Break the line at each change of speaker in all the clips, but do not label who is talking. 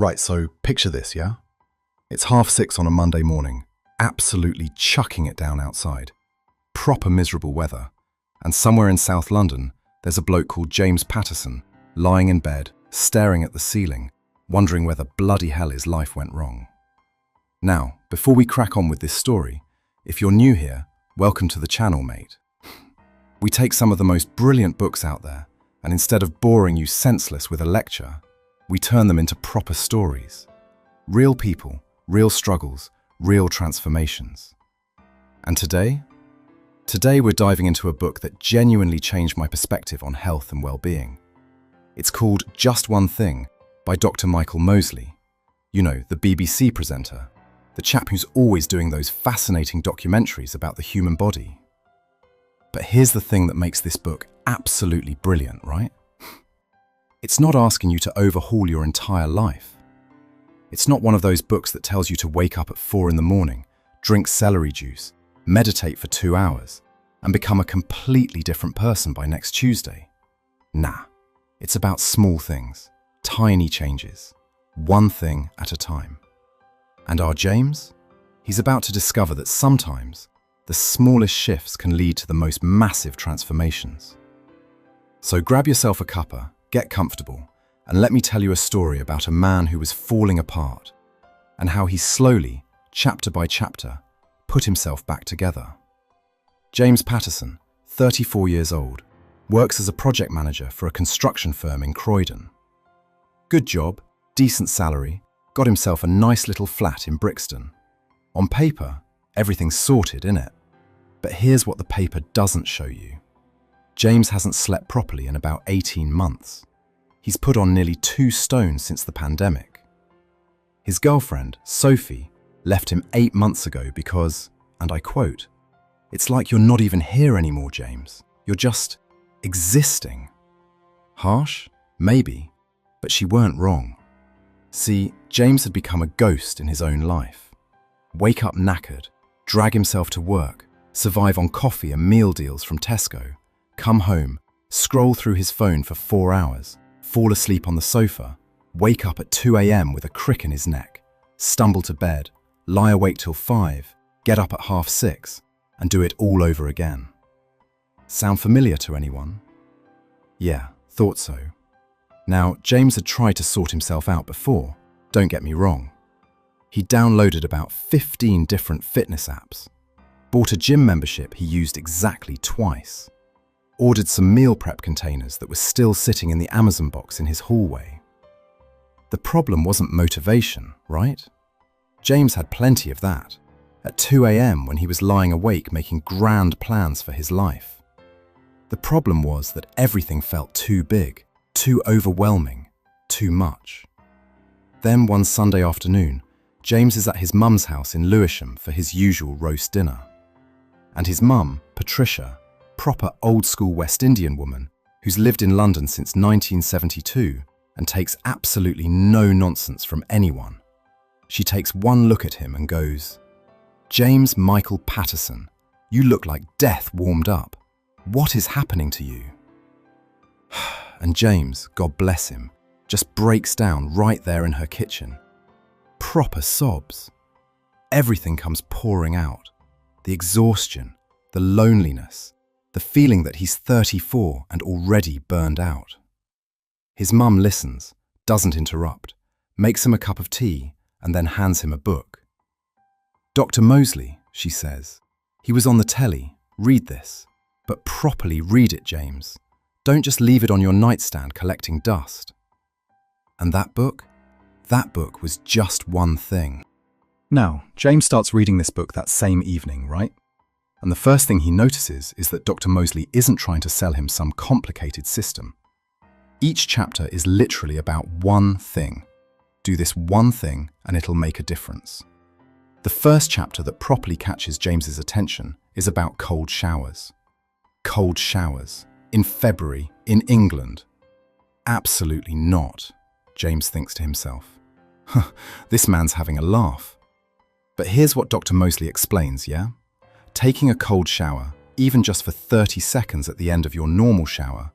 Right, so picture this, yeah? It's 6:30 on a Monday morning, absolutely chucking it down outside. Proper miserable weather. And somewhere in South London, there's a bloke called James Patterson, lying in bed, staring at the ceiling, wondering where the bloody hell his life went wrong. Now, before we crack on with this story, if you're new here, welcome to the channel, mate. We take some of the most brilliant books out there, and instead of boring you senseless with a lecture, we turn them into proper stories. Real people, real struggles, real transformations. And today we're diving into a book that genuinely changed my perspective on health and well-being. It's called Just One Thing by Dr. Michael Mosley. You know, the BBC presenter, the chap who's always doing those fascinating documentaries about the human body. But here's the thing that makes this book absolutely brilliant, right? It's not asking you to overhaul your entire life. It's not one of those books that tells you to wake up at 4 in the morning, drink celery juice, meditate for 2 hours, and become a completely different person by next Tuesday. Nah, it's about small things, tiny changes, one thing at a time. And our James? He's about to discover that sometimes the smallest shifts can lead to the most massive transformations. So grab yourself a cuppa, get comfortable, and let me tell you a story about a man who was falling apart and how he slowly, chapter by chapter, put himself back together. James Patterson, 34 years old, works as a project manager for a construction firm in Croydon. Good job, decent salary, got himself a nice little flat in Brixton. On paper, everything's sorted, innit? But here's what the paper doesn't show you. James hasn't slept properly in about 18 months. He's put on nearly 2 stone since the pandemic. His girlfriend, Sophie, left him 8 months ago because, and I quote, "It's like you're not even here anymore, James. You're just existing." Harsh? Maybe, but she weren't wrong. See, James had become a ghost in his own life. Wake up knackered, drag himself to work, survive on coffee and meal deals from Tesco, come home, scroll through his phone for 4 hours, fall asleep on the sofa, wake up at 2 a.m. with a crick in his neck, stumble to bed, lie awake till 5, get up at 6:30, and do it all over again. Sound familiar to anyone? Yeah, thought so. Now, James had tried to sort himself out before, don't get me wrong. He downloaded about 15 different fitness apps, bought a gym membership he used exactly twice, ordered some meal prep containers that were still sitting in the Amazon box in his hallway. The problem wasn't motivation, right? James had plenty of that, at 2 a.m. when he was lying awake making grand plans for his life. The problem was that everything felt too big, too overwhelming, too much. Then one Sunday afternoon, James is at his mum's house in Lewisham for his usual roast dinner. And his mum, Patricia, proper old-school West Indian woman who's lived in London since 1972 and takes absolutely no nonsense from anyone. She takes one look at him and goes, "James Michael Patterson, you look like death warmed up. What is happening to you?" And James, God bless him, just breaks down right there in her kitchen. Proper sobs. Everything comes pouring out. The exhaustion, the loneliness, the feeling that he's 34 and already burned out. His mum listens, doesn't interrupt, makes him a cup of tea, and then hands him a book. "Dr. Mosley," she says. "He was on the telly. Read this. But properly read it, James. Don't just leave it on your nightstand collecting dust." And that book? That book was Just One Thing. Now, James starts reading this book that same evening, right? And the first thing he notices is that Dr. Mosley isn't trying to sell him some complicated system. Each chapter is literally about one thing. Do this one thing and it'll make a difference. The first chapter that properly catches James's attention is about cold showers. Cold showers. In February, in England. Absolutely not, James thinks to himself. This man's having a laugh. But here's what Dr. Mosley explains, yeah? Taking a cold shower, even just for 30 seconds at the end of your normal shower,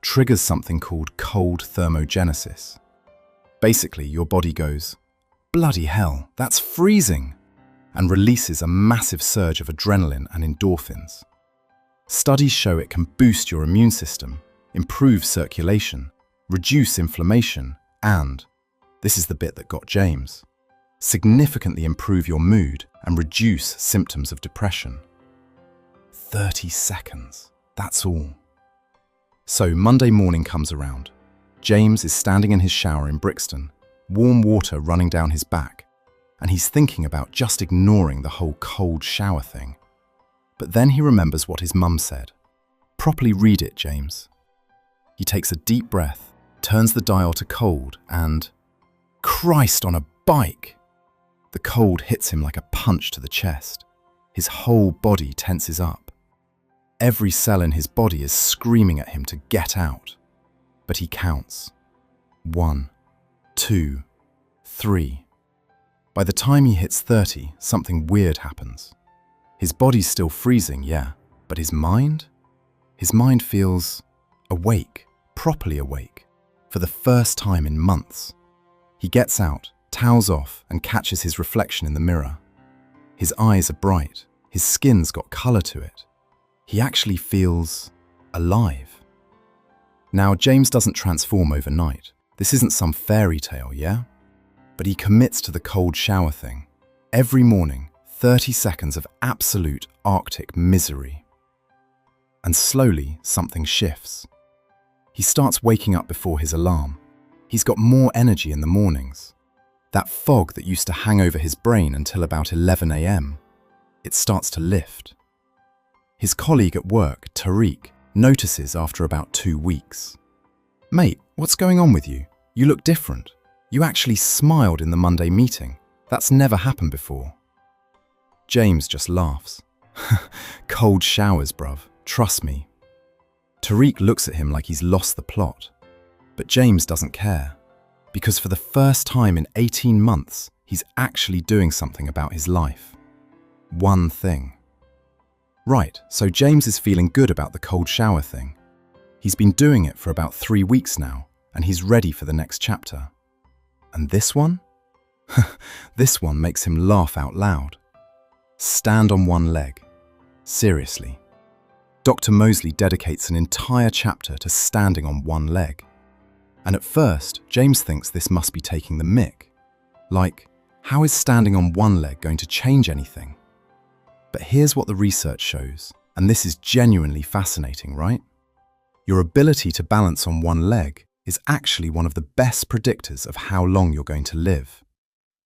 triggers something called cold thermogenesis. Basically, your body goes, "Bloody hell, that's freezing," and releases a massive surge of adrenaline and endorphins. Studies show it can boost your immune system, improve circulation, reduce inflammation, and, this is the bit that got James, significantly improve your mood and reduce symptoms of depression. 30 seconds, that's all. So Monday morning comes around. James is standing in his shower in Brixton, warm water running down his back, and he's thinking about just ignoring the whole cold shower thing. But then he remembers what his mum said. Properly read it, James. He takes a deep breath, turns the dial to cold, and Christ on a bike! The cold hits him like a punch to the chest. His whole body tenses up. Every cell in his body is screaming at him to get out. But he counts. 1, 2, 3. By the time he hits 30, something weird happens. His body's still freezing, yeah, but his mind? His mind feels awake, properly awake, for the first time in months. He gets out, towels off, and catches his reflection in the mirror. His eyes are bright, his skin's got colour to it. He actually feels alive. Now, James doesn't transform overnight. This isn't some fairy tale, yeah? But he commits to the cold shower thing. Every morning, 30 seconds of absolute Arctic misery. And slowly, something shifts. He starts waking up before his alarm. He's got more energy in the mornings. That fog that used to hang over his brain until about 11 a.m., it starts to lift. His colleague at work, Tariq, notices after about 2 weeks. "Mate, what's going on with you? You look different. You actually smiled in the Monday meeting. That's never happened before." James just laughs. "Cold showers, bruv. Trust me." Tariq looks at him like he's lost the plot. But James doesn't care. Because for the first time in 18 months, he's actually doing something about his life. One thing. Right, so James is feeling good about the cold shower thing. He's been doing it for about 3 weeks now, and he's ready for the next chapter. And this one? This one makes him laugh out loud. Stand on one leg. Seriously. Dr. Mosley dedicates an entire chapter to standing on one leg. And at first, James thinks this must be taking the mick. Like, how is standing on one leg going to change anything? But here's what the research shows, and this is genuinely fascinating, right? Your ability to balance on one leg is actually one of the best predictors of how long you're going to live.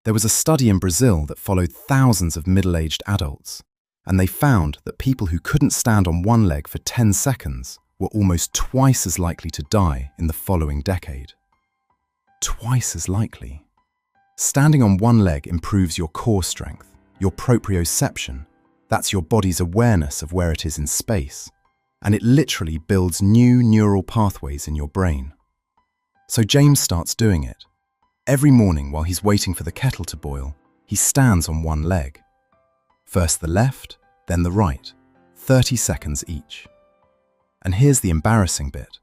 There was a study in Brazil that followed thousands of middle-aged adults, and they found that people who couldn't stand on one leg for 10 seconds were almost twice as likely to die in the following decade. Twice as likely. Standing on one leg improves your core strength, your proprioception, that's your body's awareness of where it is in space, and it literally builds new neural pathways in your brain. So James starts doing it. Every morning while he's waiting for the kettle to boil, he stands on one leg. First the left, then the right, 30 seconds each. And here's the embarrassing bit.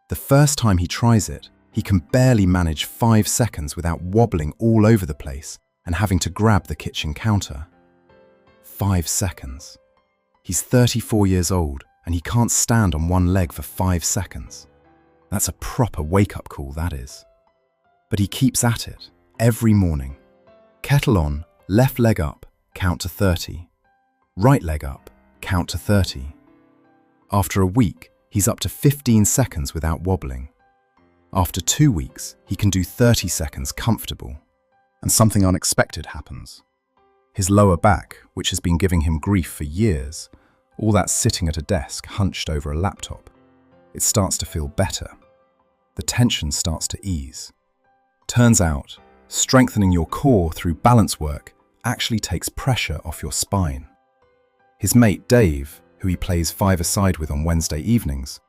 The first time he tries it, he can barely manage 5 seconds without wobbling all over the place and having to grab the kitchen counter. 5 seconds. He's 34 years old and he can't stand on one leg for 5 seconds. That's a proper wake-up call, that is. But he keeps at it, every morning. Kettle on, left leg up, count to 30. Right leg up, count to 30. After a week, he's up to 15 seconds without wobbling. After 2 weeks, he can do 30 seconds comfortable. And something unexpected happens. His lower back, which has been giving him grief for years, all that sitting at a desk hunched over a laptop, it starts to feel better. The tension starts to ease. Turns out, strengthening your core through balance work actually takes pressure off your spine. His mate Dave, who he plays five-a-side with on Wednesday evenings,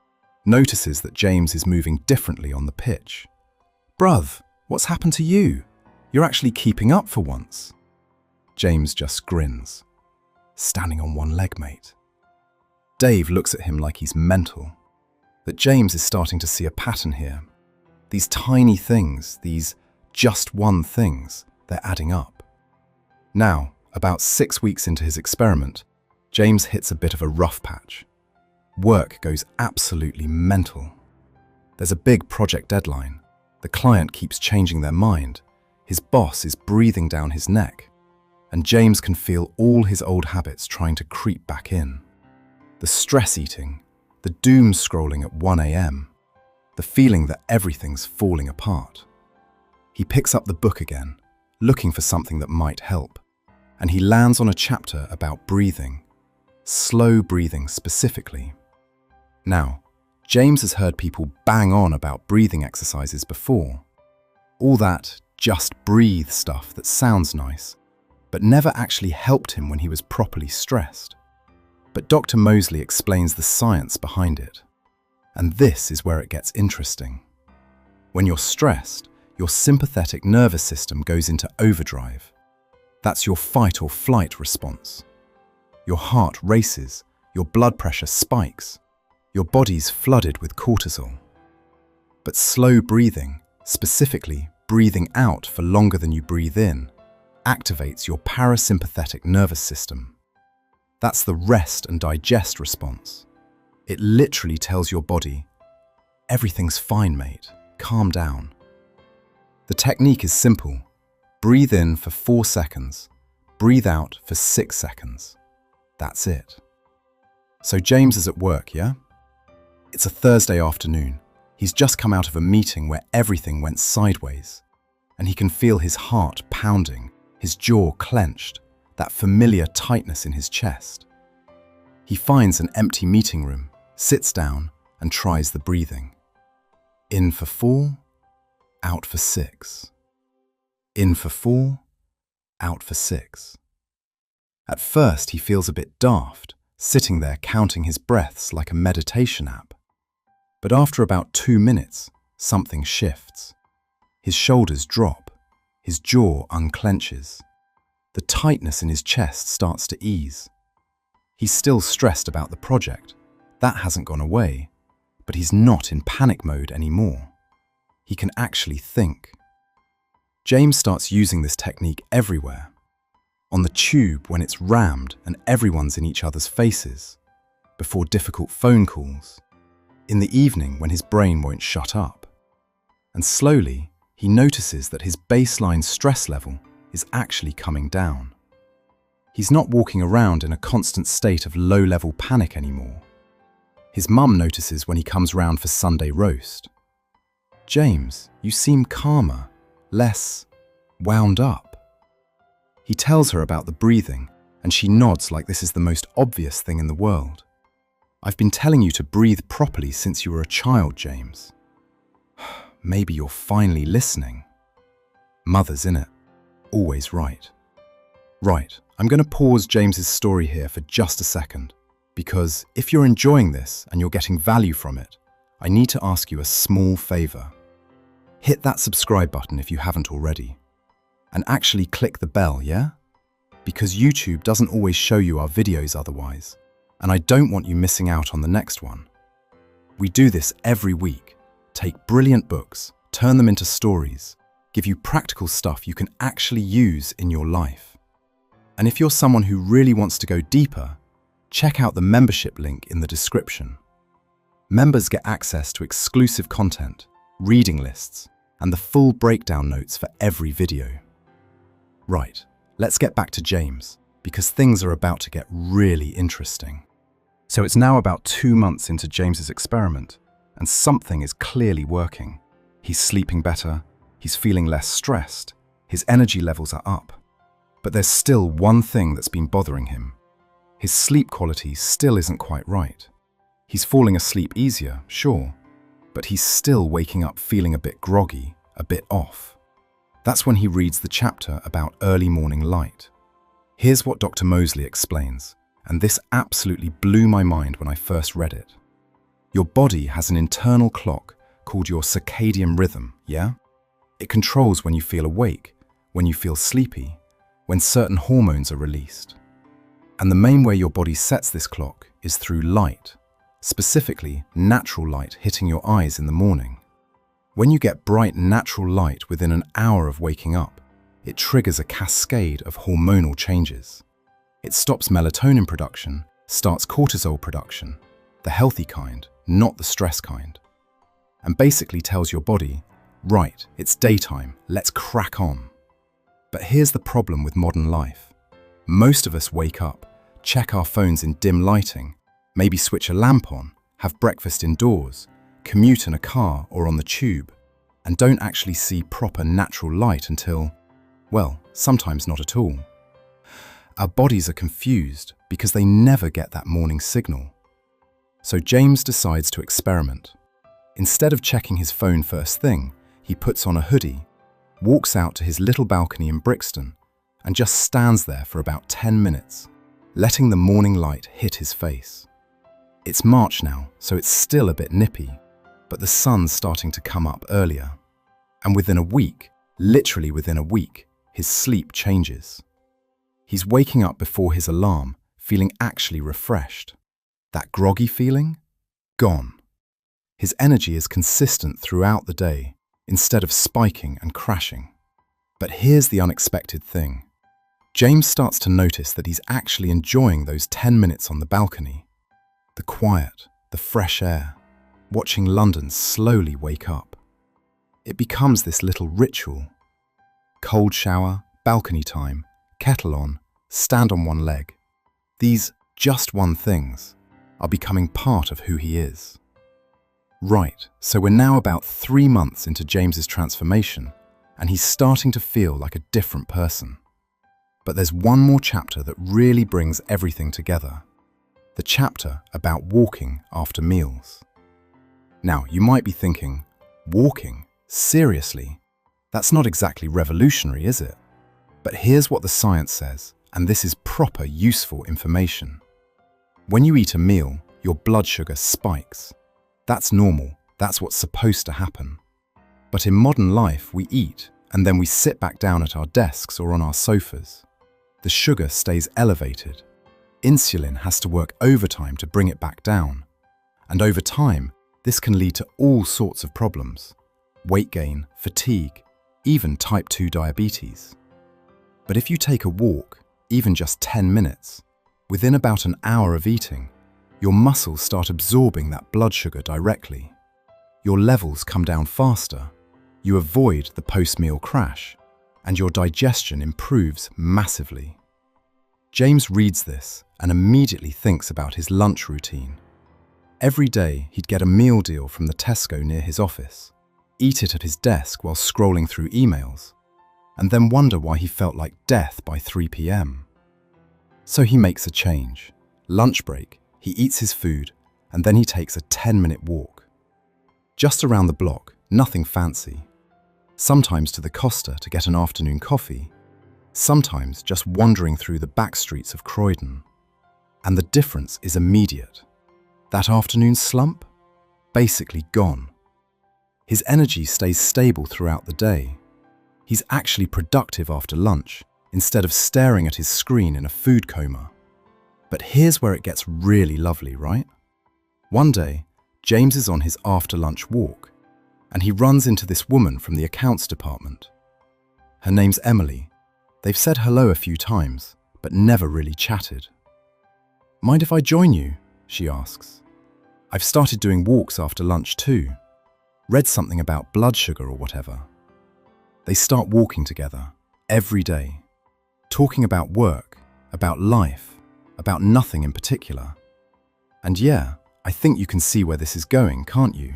notices that James is moving differently on the pitch. "Bruv, what's happened to you? You're actually keeping up for once." James just grins. "Standing on one leg, mate." Dave looks at him like he's mental. But James is starting to see a pattern here. These tiny things, these just one things, they're adding up. Now, about 6 weeks into his experiment, James hits a bit of a rough patch. Work goes absolutely mental. There's a big project deadline. The client keeps changing their mind. His boss is breathing down his neck. And James can feel all his old habits trying to creep back in. The stress eating, the doom scrolling at 1 a.m., the feeling that everything's falling apart. He picks up the book again, looking for something that might help, and he lands on a chapter about breathing, slow breathing specifically. Now, James has heard people bang on about breathing exercises before. All that just breathe stuff that sounds nice, but never actually helped him when he was properly stressed. But Dr. Mosley explains the science behind it. And this is where it gets interesting. When you're stressed, your sympathetic nervous system goes into overdrive. That's your fight or flight response. Your heart races, your blood pressure spikes, your body's flooded with cortisol. But slow breathing, specifically breathing out for longer than you breathe in, activates your parasympathetic nervous system. That's the rest and digest response. It literally tells your body, everything's fine, mate, calm down. The technique is simple. Breathe in for 4 seconds, breathe out for 6 seconds. That's it. So James is at work, yeah? It's a Thursday afternoon. He's just come out of a meeting where everything went sideways, and he can feel his heart pounding, his jaw clenched, that familiar tightness in his chest. He finds an empty meeting room, sits down, and tries the breathing. In for 4, out for 6. In for 4, out for 6. At first, he feels a bit daft, sitting there counting his breaths like a meditation app. But after about 2 minutes, something shifts. His shoulders drop, his jaw unclenches. The tightness in his chest starts to ease. He's still stressed about the project. That hasn't gone away, but he's not in panic mode anymore. He can actually think. James starts using this technique everywhere. On the tube when it's rammed and everyone's in each other's faces. Before difficult phone calls. In the evening when his brain won't shut up. And slowly, he notices that his baseline stress level is actually coming down. He's not walking around in a constant state of low-level panic anymore. His mum notices when he comes round for Sunday roast. James, you seem calmer, less wound up. He tells her about the breathing, and she nods like this is the most obvious thing in the world. I've been telling you to breathe properly since you were a child, James. Maybe you're finally listening. Mother's in it. Always right. Right, I'm going to pause James's story here for just a second, because if you're enjoying this and you're getting value from it, I need to ask you a small favor. Hit that subscribe button if you haven't already. And actually click the bell, yeah? Because YouTube doesn't always show you our videos otherwise, and I don't want you missing out on the next one. We do this every week. Take brilliant books, turn them into stories, give you practical stuff you can actually use in your life. And if you're someone who really wants to go deeper, check out the membership link in the description. Members get access to exclusive content, reading lists, and the full breakdown notes for every video. Right, let's get back to James, because things are about to get really interesting. So it's now about 2 months into James's experiment, and something is clearly working. He's sleeping better, he's feeling less stressed, his energy levels are up. But there's still one thing that's been bothering him. His sleep quality still isn't quite right. He's falling asleep easier, sure, but he's still waking up feeling a bit groggy, a bit off. That's when he reads the chapter about early morning light. Here's what Dr. Mosley explains, and this absolutely blew my mind when I first read it. Your body has an internal clock called your circadian rhythm, yeah? It controls when you feel awake, when you feel sleepy, when certain hormones are released. And the main way your body sets this clock is through light, specifically natural light hitting your eyes in the morning. When you get bright natural light within an hour of waking up, it triggers a cascade of hormonal changes. It stops melatonin production, starts cortisol production, the healthy kind, not the stress kind, and basically tells your body, right, it's daytime, let's crack on. But here's the problem with modern life. Most of us wake up, check our phones in dim lighting, maybe switch a lamp on, have breakfast indoors, commute in a car or on the tube, and don't actually see proper natural light until, well, sometimes not at all. Our bodies are confused because they never get that morning signal. So James decides to experiment. Instead of checking his phone first thing, he puts on a hoodie, walks out to his little balcony in Brixton, and just stands there for about 10 minutes, letting the morning light hit his face. It's March now, so it's still a bit nippy, but the sun's starting to come up earlier. And within a week, literally within a week, his sleep changes. He's waking up before his alarm, feeling actually refreshed. That groggy feeling? Gone. His energy is consistent throughout the day, instead of spiking and crashing. But here's the unexpected thing. James starts to notice that he's actually enjoying those 10 minutes on the balcony. The quiet, the fresh air, watching London slowly wake up. It becomes this little ritual. Cold shower, balcony time, kettle on, stand on one leg. These just one things are becoming part of who he is. Right, so we're now about 3 months into James's transformation, and he's starting to feel like a different person. But there's one more chapter that really brings everything together. The chapter about walking after meals. Now, you might be thinking, walking? Seriously? That's not exactly revolutionary, is it? But here's what the science says, and this is proper, useful information. When you eat a meal, your blood sugar spikes. That's normal, that's what's supposed to happen. But in modern life, we eat, and then we sit back down at our desks or on our sofas. The sugar stays elevated. Insulin has to work overtime to bring it back down. And over time, this can lead to all sorts of problems. Weight gain, fatigue, even type 2 diabetes. But if you take a walk, even just 10 minutes, within about an hour of eating, your muscles start absorbing that blood sugar directly. Your levels come down faster, you avoid the post-meal crash, and your digestion improves massively. James reads this and immediately thinks about his lunch routine. Every day he'd get a meal deal from the Tesco near his office, eat it at his desk while scrolling through emails, and then wonder why he felt like death by 3 p.m. So he makes a change. Lunch break, he eats his food, and then he takes a 10-minute walk. Just around the block, nothing fancy. Sometimes to the Costa to get an afternoon coffee, sometimes just wandering through the back streets of Croydon. And the difference is immediate. That afternoon slump? Basically gone. His energy stays stable throughout the day. He's actually productive after lunch, instead of staring at his screen in a food coma. But here's where it gets really lovely, right? One day, James is on his after-lunch walk, and he runs into this woman from the accounts department. Her name's Emily. They've said hello a few times, but never really chatted. "Mind if I join you?" she asks. "I've started doing walks after lunch too. Read something about blood sugar or whatever." They start walking together, every day, talking about work, about life, about nothing in particular. And yeah, I think you can see where this is going, can't you?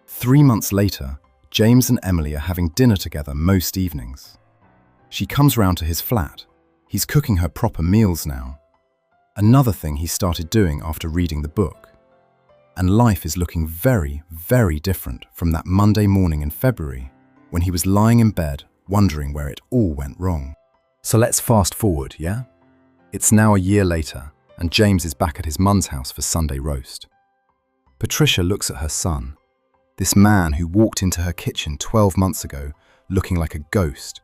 3 months later, James and Emily are having dinner together most evenings. She comes round to his flat. He's cooking her proper meals now. Another thing he started doing after reading the book. And life is looking very, very different from that Monday morning in February when he was lying in bed wondering where it all went wrong. So let's fast forward, yeah? It's now a year later, and James is back at his mum's house for Sunday roast. Patricia looks at her son, this man who walked into her kitchen 12 months ago looking like a ghost,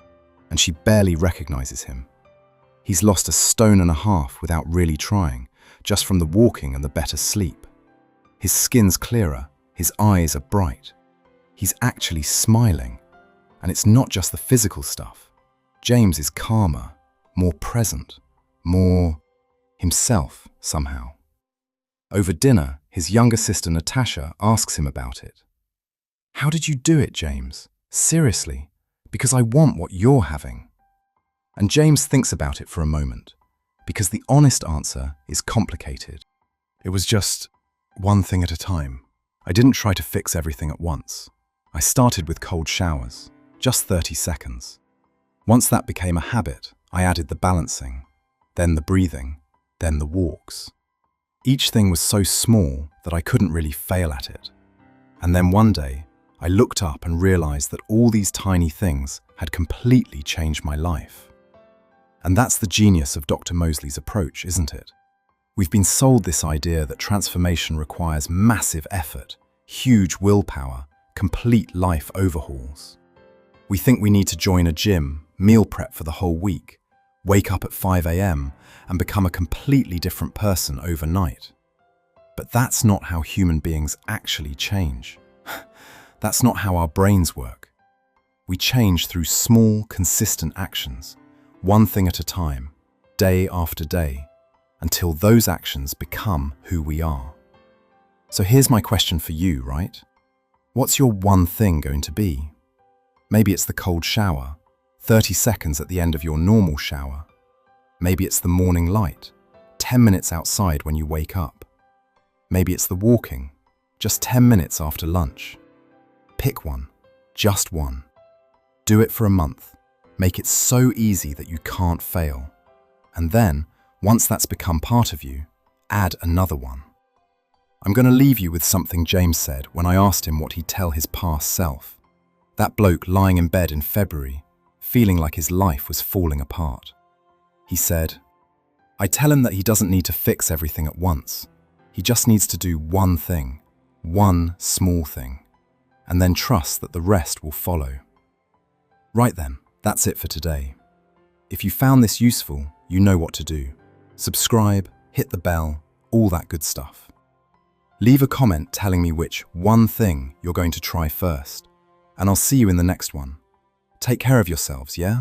and she barely recognizes him. He's lost 1.5 stones without really trying, just from the walking and the better sleep. His skin's clearer, his eyes are bright. He's actually smiling. And it's not just the physical stuff. James is calmer, more present, more himself somehow. Over dinner, his younger sister Natasha asks him about it. "How did you do it, James? Seriously, because I want what you're having." And James thinks about it for a moment, because the honest answer is complicated. "It was just one thing at a time. I didn't try to fix everything at once. I started with cold showers, just 30 seconds. Once that became a habit, I added the balancing, then the breathing, then the walks. Each thing was so small that I couldn't really fail at it. And then one day, I looked up and realized that all these tiny things had completely changed my life." And that's the genius of Dr. Mosley's approach, isn't it? We've been sold this idea that transformation requires massive effort, huge willpower, complete life overhauls. We think we need to join a gym, meal prep for the whole week, wake up at 5 a.m. and become a completely different person overnight. But that's not how human beings actually change. That's not how our brains work. We change through small, consistent actions, one thing at a time, day after day, until those actions become who we are. So here's my question for you, right? What's your one thing going to be? Maybe it's the cold shower, 30 seconds at the end of your normal shower. Maybe it's the morning light, 10 minutes outside when you wake up. Maybe it's the walking, just 10 minutes after lunch. Pick one, just one. Do it for a month. Make it so easy that you can't fail. And then, once that's become part of you, add another one. I'm going to leave you with something James said when I asked him what he'd tell his past self. That bloke lying in bed in February, feeling like his life was falling apart. He said, "I tell him that he doesn't need to fix everything at once. He just needs to do one thing, one small thing, and then trust that the rest will follow." Right then, that's it for today. If you found this useful, you know what to do. Subscribe, hit the bell, all that good stuff. Leave a comment telling me which one thing you're going to try first, and I'll see you in the next one. Take care of yourselves, yeah?